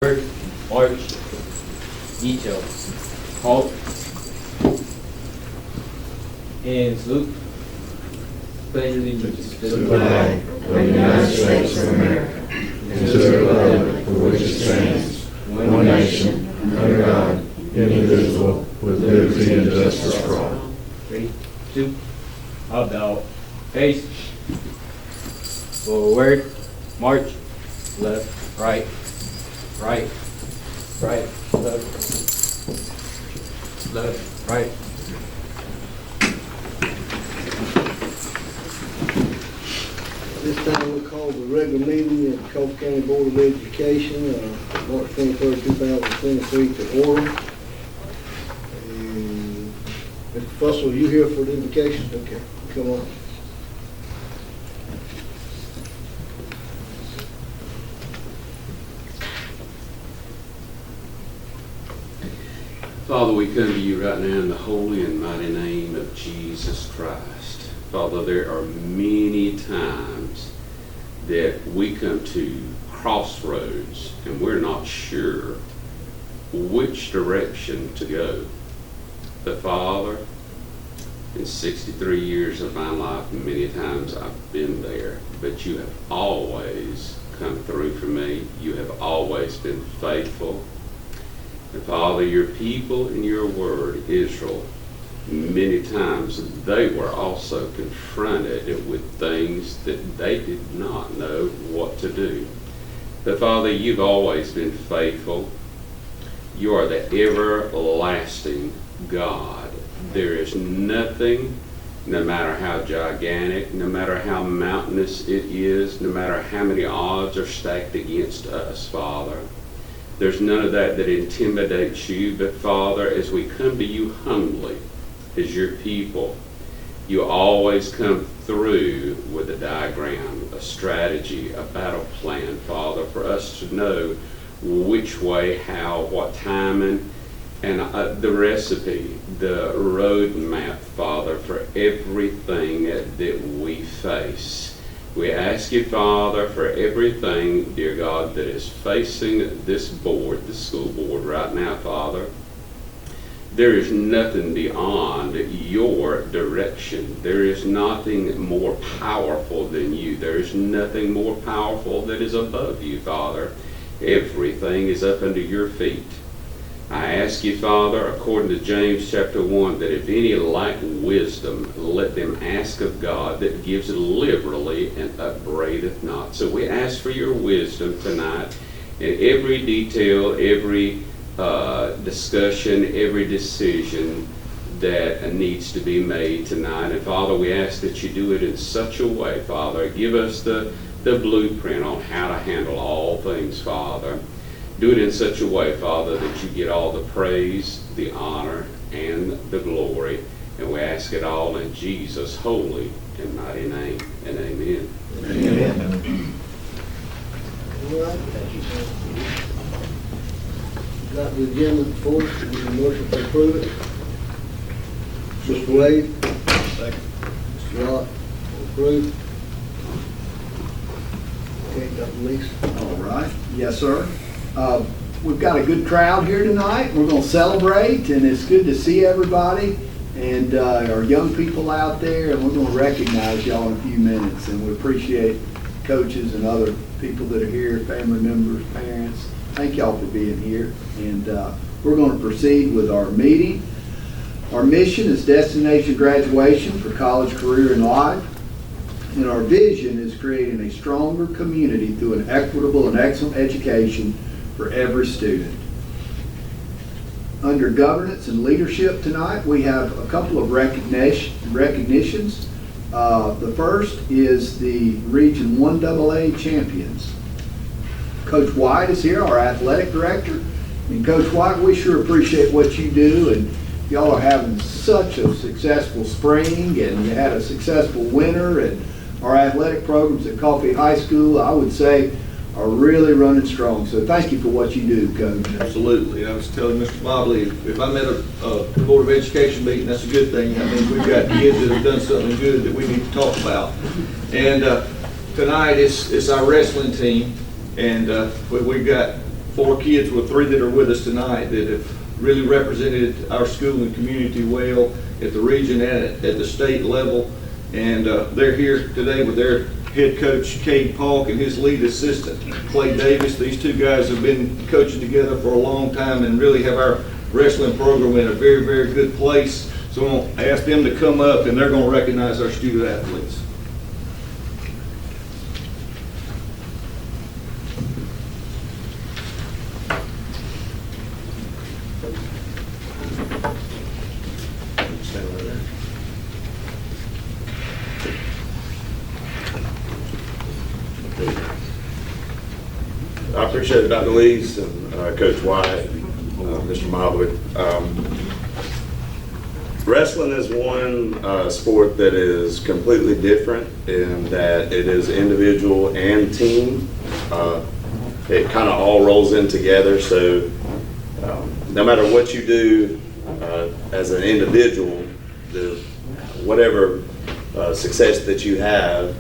March, detail, halt, and salute. Pledge allegiance to the flag of the United States of America and to the republic for which it stands, one nation, under God, indivisible, with liberty and justice for all. 3, 2, about face, forward, march, left, right, right, right, left, right. This time we call the regular meeting of the Coffee County Board of Education, March 23rd, 2023 to order. And Mr. Fussell, are you here for the invocation? Okay, come on. Father, we come to you right now in the holy and mighty name of Jesus Christ. Father, there are many times that we come to crossroads and we're not sure which direction to go. But Father, in 63 years of my life, many times I've been there, but you have always come through for me. You have always been faithful. And Father, your people in your word, Israel, many times they were also confronted with things that they did not know what to do. But Father, you've always been faithful. You are the everlasting God. There is nothing, no matter how gigantic, no matter how mountainous it is, no matter how many odds are stacked against us, Father. There's none of that that intimidates you. But Father, as we come to you humbly, as your people, you always come through with a diagram, a strategy, a battle plan, Father, for us to know which way, how, what timing, and the recipe, the road map, Father, for everything that we face. We ask you, Father, for everything, dear God, that is facing this board, the school board right now, Father. There is nothing beyond your direction. There is nothing more powerful than you. There is nothing more powerful that is above you, Father. Everything is up under your feet. I ask you, Father, according to James chapter 1, that if any lack wisdom, let them ask of God that gives liberally and upbraideth not. So we ask for your wisdom tonight in every detail, every discussion, every decision that needs to be made tonight. And Father, we ask that you do it in such a way, Father. Give us the blueprint on how to handle all things, Father. Do it in such a way, Father, that you get all the praise, the honor, and the glory. And we ask it all in Jesus' holy and mighty name. And amen. Amen. All right. Got the agenda before us. We need a motion to approve it. Mr. Wade. Second. Mr. Lott. Approve. Okay, Dr. Lees. All right. Yes, sir. We've got a good crowd here tonight. We're going to celebrate, and it's good to see everybody and our young people out there, and we're going to recognize y'all in a few minutes. And we appreciate coaches and other people that are here, family members, parents. Thank y'all for being here. And we're going to proceed with our meeting. Our mission is destination graduation for college, career, and life. And our vision is creating a stronger community through an equitable and excellent education for every student. Under governance and leadership tonight, we have a couple of recognitions. The first is the Region 1AA champions. Coach White is here, our athletic director. And Coach White, we sure appreciate what you do, and y'all are having such a successful spring, and you had a successful winter, and our athletic programs at Coffee High School, I would say, are really running strong. So thank you for what you do, Coach. Absolutely. I was telling Mr. Mobley, if I'm at a Board of Education meeting, that's a good thing. I mean, we've got kids that have done something good that we need to talk about. And tonight it's our wrestling team, and we've got 4 kids with 3 that are with us tonight that have really represented our school and community well at the region and at the state level. And they're here today with their head coach, Cade Polk, and his lead assistant, Clay Davis. These 2 guys have been coaching together for a long time and really have our wrestling program in a very, very good place. So I'm going to ask them to come up, and they're going to recognize our student athletes. I appreciate it, Dr. Lees and Coach White, Mr. Mobley. Wrestling is one sport that is completely different in that it is individual and team. It kind of all rolls in together, so no matter what you do as an individual, whatever success that you have,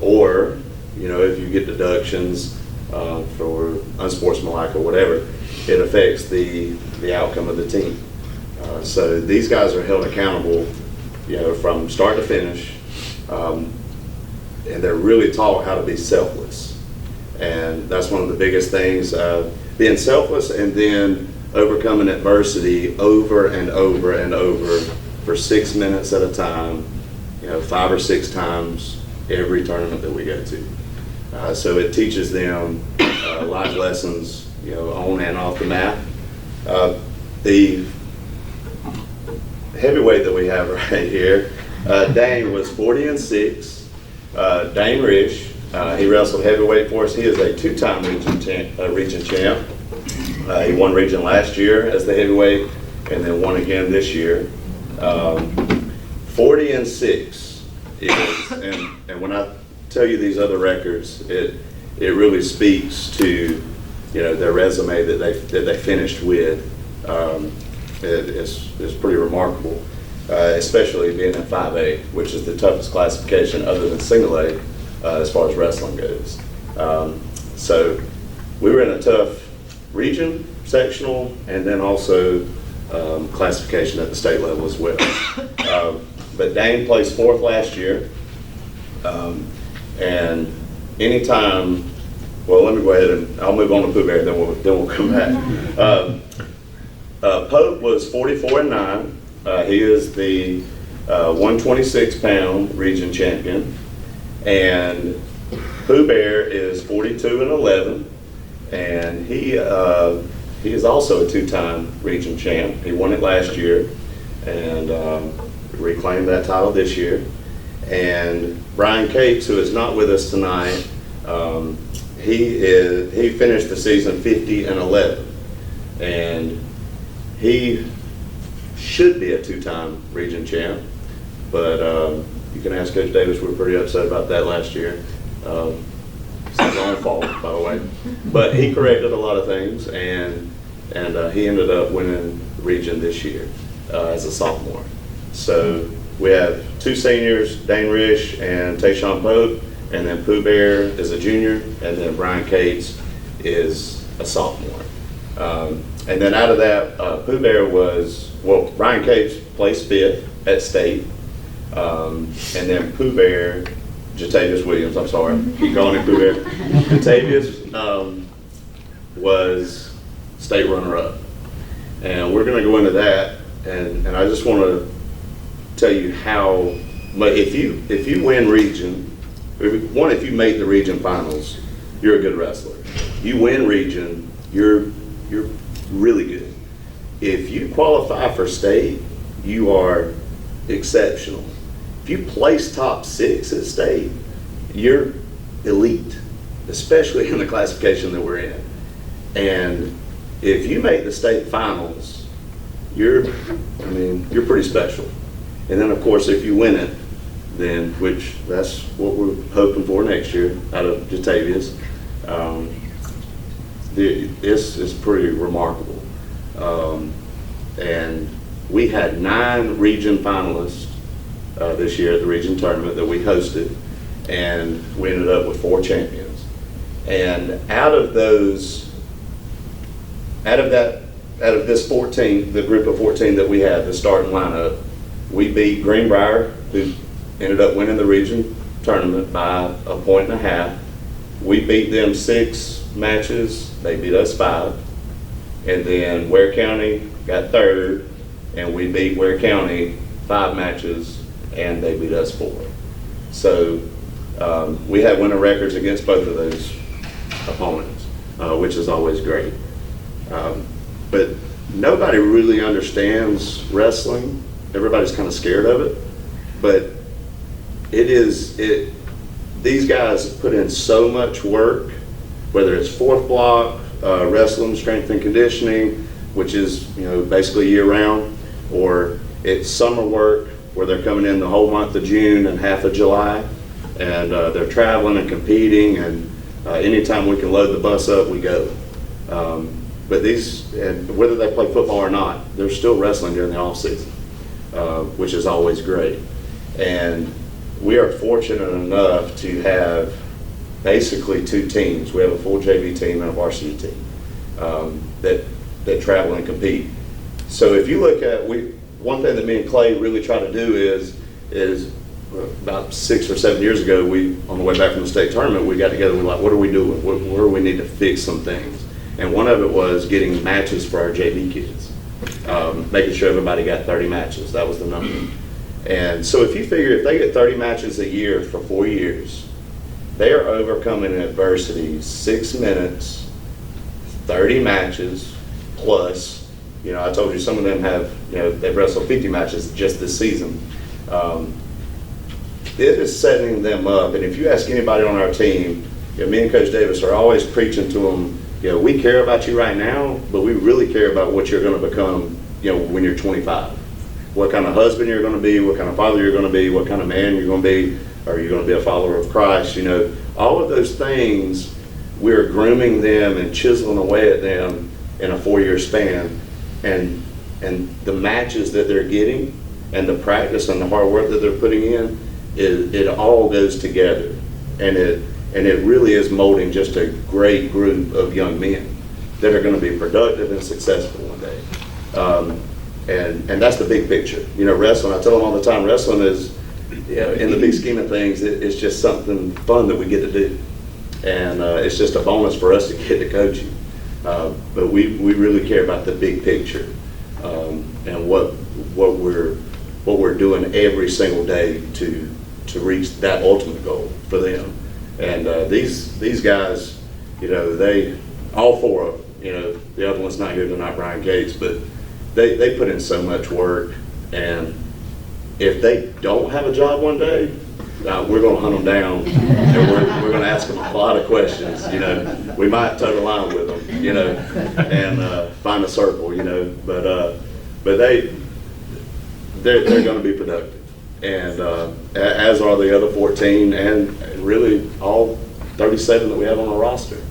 or if you get deductions for unsportsmanlike or whatever, it affects the outcome of the team. So these guys are held accountable, from start to finish, and they're really taught how to be selfless. And that's one of the biggest things, being selfless and then overcoming adversity over and over and over for 6 minutes at a time, 5 or 6 times every tournament that we go to. So it teaches them life lessons, on and off the mat. The heavyweight that we have right here, Dane was 40-6. Dane Rish, he wrestled heavyweight for us. He is a 2-time region champ. He won region last year as the heavyweight, and then won again this year. 40-6 is, and when I tell you these other records, it really speaks to their resume that they finished with. It's pretty remarkable, especially being in 5A, which is the toughest classification other than single A as far as wrestling goes. So we were in a tough region, sectional, and then also classification at the state level as well. But Dane placed 4th last year. And anytime, well, let me go ahead and I'll move on to Pooh Bear, then we'll come back. Pope was 44-9. He is the 126-pound region champion, and Pooh Bear is 42-11, and he is also a 2-time region champ. He won it last year and reclaimed that title this year. And Brian Cates, who is not with us tonight, he finished the season 50-11, and he should be a 2-time region champ, but you can ask Coach Davis. We were pretty upset about that last year. It's his own fault, by the way, but he corrected a lot of things, and he ended up winning the region this year as a sophomore. So we have 2 seniors, Dane Rish and Tayshawn Pope, and then Pooh Bear is a junior, and then Brian Cates is a sophomore. And then out of that, Pooh Bear Brian Cates placed 5th at state, and then Pooh Bear, Jatavius Williams, I'm sorry, keep calling him Pooh Bear. Jatavius was state runner-up. And we're gonna go into that, and I just wanna tell you how, but if you win region, if you make the region finals, you're a good wrestler. You win region, you're really good. If you qualify for state, you are exceptional. If you place top 6 at state, you're elite, especially in the classification that we're in. And if you make the state finals, you're pretty special. And then, of course, if you win it, then, which that's what we're hoping for next year out of Jatavius, it's pretty remarkable. And we had 9 region finalists this year at the region tournament that we hosted, and we ended up with 4 champions. And out of those out of this 14, the group of 14 that we had, the starting lineup, we beat Greenbrier, who ended up winning the region tournament by 1.5 points. We beat them 6 matches, they beat us 5. And then Ware County got 3rd, and we beat Ware County 5 matches, and they beat us 4. So we have winning records against both of those opponents, which is always great. But nobody really understands wrestling. Everybody's kind of scared of it, but these guys put in so much work, whether it's fourth block, wrestling, strength and conditioning, which is basically year round, or it's summer work where they're coming in the whole month of June and half of July, and they're traveling and competing, and anytime we can load the bus up, we go. But whether they play football or not, they're still wrestling during the off season, which is always great. And we are fortunate enough to have basically 2 teams. We have a full JV team and a varsity team that travel and compete. So if you look at, one thing that me and Clay really try to do is about 6 or 7 years ago, on the way back from the state tournament, we got together and we're like, what are we doing? Where do we need to fix some things? And one of it was getting matches for our JV kids, making sure everybody got 30 matches. That was the number. And so if you figure if they get 30 matches a year for 4 years, they are overcoming adversity 6 minutes, 30 matches, plus, I told you some of them have, they've wrestled 50 matches just this season. It is setting them up. And if you ask anybody on our team, me and Coach Davis are always preaching to them, we care about you right now, but we really care about what you're going to become, when you're 25. What kind of husband you're going to be, what kind of father you're going to be, what kind of man you're going to be. Are you going to be a follower of Christ? All of those things, we're grooming them and chiseling away at them in a 4-year span. And the matches that they're getting and the practice and the hard work that they're putting in, it all goes together. And it really is molding just a great group of young men that are going to be productive and successful one day. And that's the big picture. Wrestling, I tell them all the time, wrestling is, in the big scheme of things, it's just something fun that we get to do. And it's just a bonus for us to get to coach you. But we really care about the big picture and what we're doing every single day to reach that ultimate goal for them. And these guys, they, all 4 of them, the other one's not here tonight, Brian Gates, but they put in so much work. And if they don't have a job one day, we're going to hunt them down, and we're going to ask them a lot of questions. We might toe the line with them, and find a circle. But they're going to be productive, and as are the other 14, and really all 37 that we have on our roster.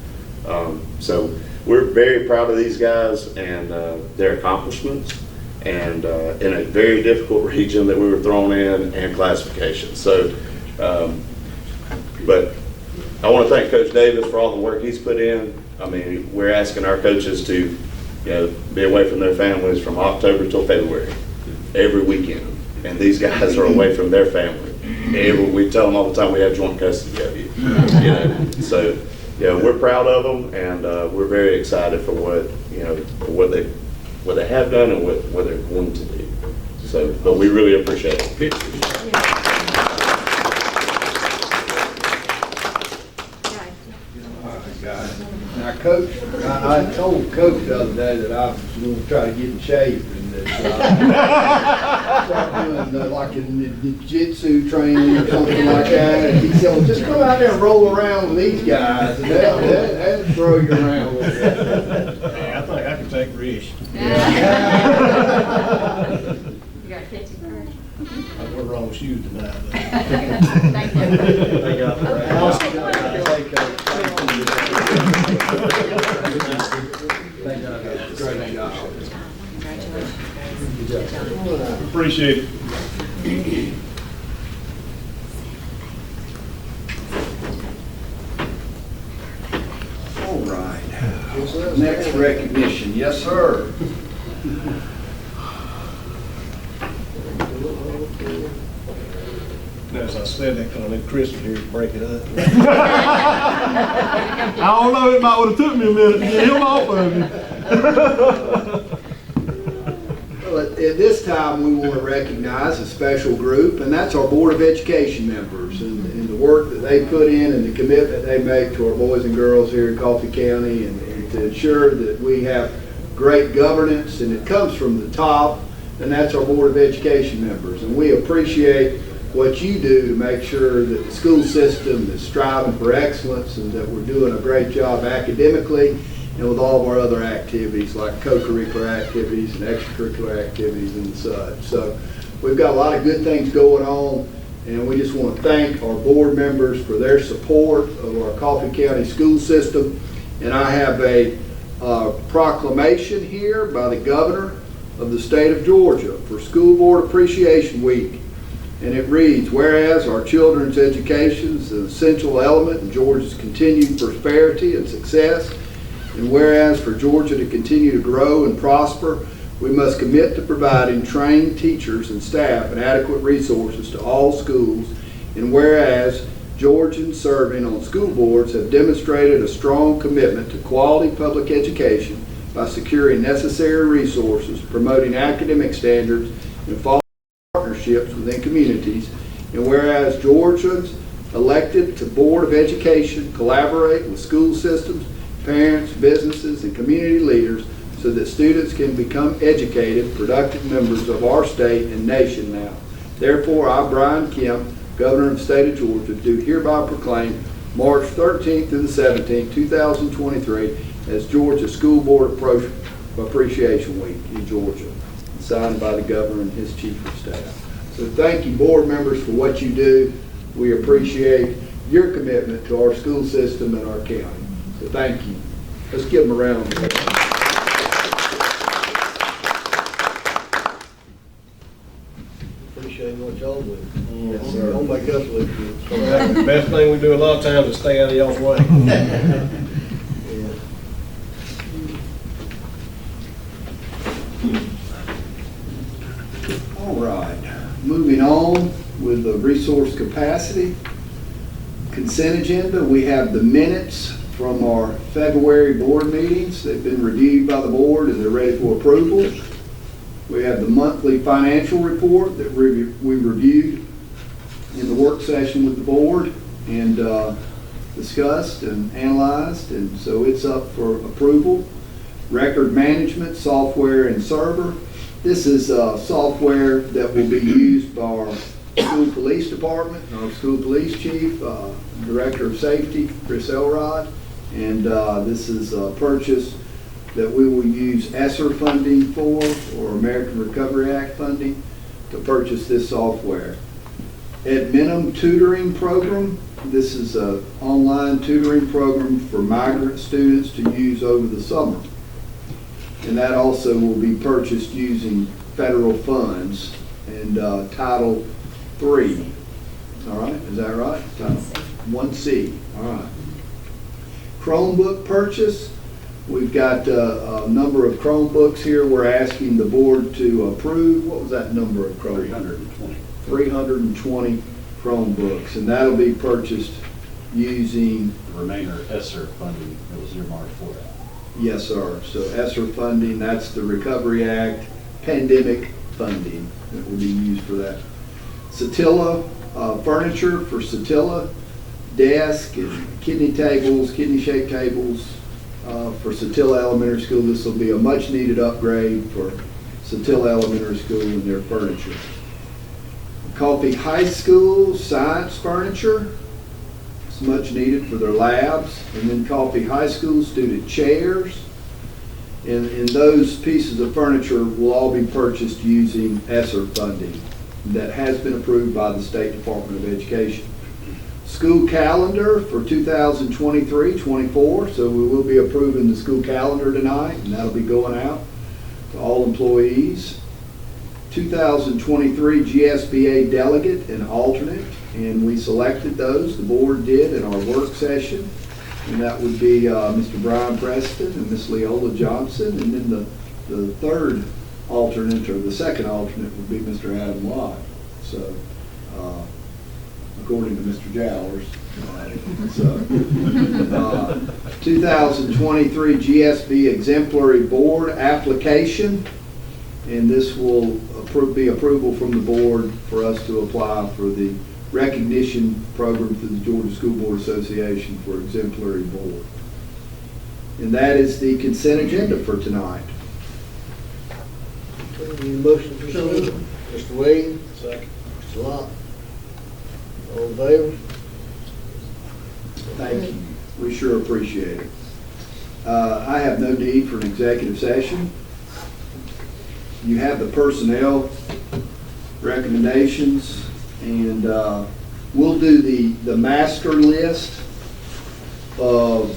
So we're very proud of these guys and their accomplishments. And in a very difficult region that we were thrown in, and classification. So, but I want to thank Coach Davis for all the work he's put in. I mean, we're asking our coaches to, be away from their families from October till February, every weekend. And these guys are away from their family. We tell them all the time we have joint custody of you. So, we're proud of them, and we're very excited for what they have done and what they're going to do. So, but we really appreciate it. Now, Coach, I told Coach the other day that I was going to try to get in shape and start doing like in the jiu-jitsu training or something like that. And he said, well, just come out there and roll around with these guys, and they'll throw you around a little bit. I think I can take risks. You got 50 birds. I wore wrong shoes tonight. Thank you. Thank God for that. Thank God. Great job. Congratulations. Appreciate it. All right. Yes, sir. Next recognition, yes, sir. As I said, that kind of Chris was here to break it up. I don't know, it might would have took me a minute to get him off of me. Well, at this time, we want to recognize a special group, and that's our Board of Education members and the work that they put in and the commitment they make to our boys and girls here in Coffee County and to ensure that we have great governance, and it comes from the top, and that's our Board of Education members. And we appreciate what you do to make sure that the school system is striving for excellence and that we're doing a great job academically and with all of our other activities like co-curricular activities and extracurricular activities and such. So we've got a lot of good things going on, and we just want to thank our board members for their support of our Coffee County school system. And I have a proclamation here by the governor of the state of Georgia for School Board Appreciation Week. And it reads, whereas our children's education is an essential element in Georgia's continued prosperity and success, and whereas for Georgia to continue to grow and prosper, we must commit to providing trained teachers and staff and adequate resources to all schools, and whereas Georgians serving on school boards have demonstrated a strong commitment to quality public education by securing necessary resources, promoting academic standards, and fostering partnerships within communities, and whereas Georgians elected to Board of Education collaborate with school systems, parents, businesses, and community leaders so that students can become educated, productive members of our state and nation now. Therefore, I, Brian Kemp, Governor of the state of Georgia, do hereby proclaim March 13th through the 17th, 2023 as Georgia School Board Appreciation Week in Georgia, signed by the governor and his chief of staff. So thank you, board members, for what you do. We appreciate your commitment to our school system and our county. So thank you. Let's give them a round of applause. Appreciate what y'all do. Yes, sir. Don't make us look good. The best thing we do a lot of times is stay out of y'all's way. All right, moving on with the resource capacity. Consent agenda, we have the minutes from our February board meetings. They've been reviewed by the board and they're ready for approval. We have the monthly financial report that we reviewed in the work session with the board and discussed and analyzed, and so it's up for approval. Record management software and server. This is software that will be used by our school police department, our school police chief, director of safety, Chris Elrod, and this is a purchase that we will use ESSER funding for, or American Recovery Act funding, to purchase this software. Adminum tutoring program. This is an online tutoring program for migrant students to use over the summer. And that also will be purchased using federal funds and Title III. All right, is that right? Title 1C. All right. Chromebook purchase. We've got a number of Chromebooks here we're asking the board to approve. What was that number of Chromebooks? 320 Chromebooks, and that'll be purchased using The remainder ESSER funding that was earmarked for that. Yes, sir. So ESSER funding, that's the Recovery Act pandemic funding that will be used for that. Satilla furniture for Satilla, desk and kidney tables, kidney-shaped tables for Satilla Elementary School. This will be a much-needed upgrade for Satilla Elementary School and their furniture. Coffee High School science furniture. It's much needed for their labs. And then Coffee High School student chairs. And those pieces of furniture will all be purchased using ESSER funding that has been approved by the State Department of Education. School calendar for 2023-24. So we will be approving the school calendar tonight, and that'll be going out to all employees. 2023 GSBA delegate and alternate, and we selected those, the board did in our work session. And that would be Mr. Brian Preston and Miss Leola Johnson. And then the third alternate, or the second alternate, would be Mr. Adam Lott. So, according to Mr. Jowers. So, 2023 GSB Exemplary Board application. And this will be approval from the board for us to apply for the recognition program through the Georgia School Board Association for exemplary board. And that is the consent agenda for tonight. Okay, need a motion for approval? Mr. Wade? Second. Mr. Lott? All in favor? Thank you. We sure appreciate it. I have no need for an executive session. You have the personnel recommendations, and we'll do the master list of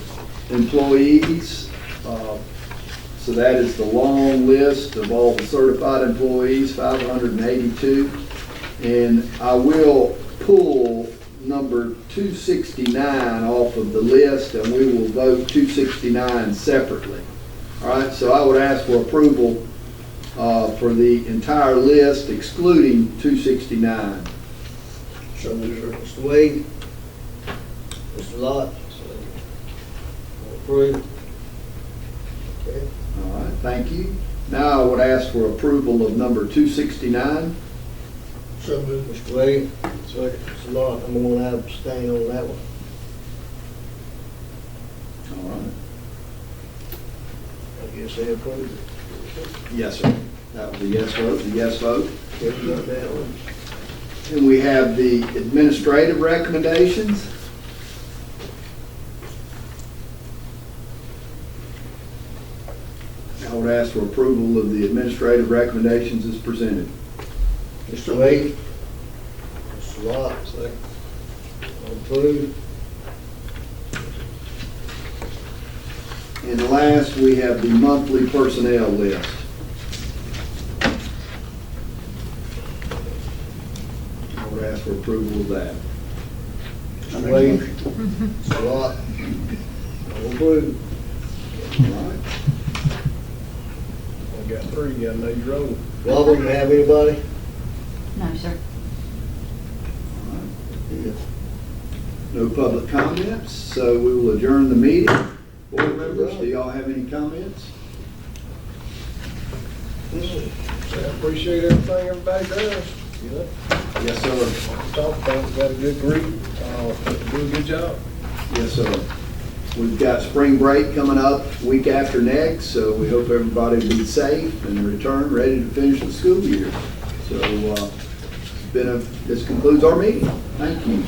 employees. So that is the long list of all the certified employees, 582. And I will pull number 269 off of the list, and we will vote 269 separately. All right, so I would ask for approval for the entire list excluding 269. So Mr. Wade? Mr. Lott? All approved? Okay. All right, thank you. Now I would ask for approval of number 269. So moved. Mr. Wade? Second. Mr. Lott, I'm going to abstain on that one. All right. I guess they approved it. Yes, sir. That was a yes vote, a yes vote. Okay, we got that one. And we have the administrative recommendations. I would ask for approval of the administrative recommendations as presented. Mr. Wade? Mr. Lott? Second. All approved? And last, we have the monthly personnel list. I would ask for approval of that. Mr. Wade? Mr. Lott? All approved? All right. I got three, you gotta know your own. Robert, you have anybody? No, sir. No public comments, so we will adjourn the meeting. Board members, do y'all have any comments? I appreciate everything everybody does, you know. Yes, sir. Talk about, we got a good group, do a good job. Yes, sir. We've got spring break coming up week after next, so we hope everybody will be safe and return ready to finish the school year. So, this concludes our meeting. Thank you.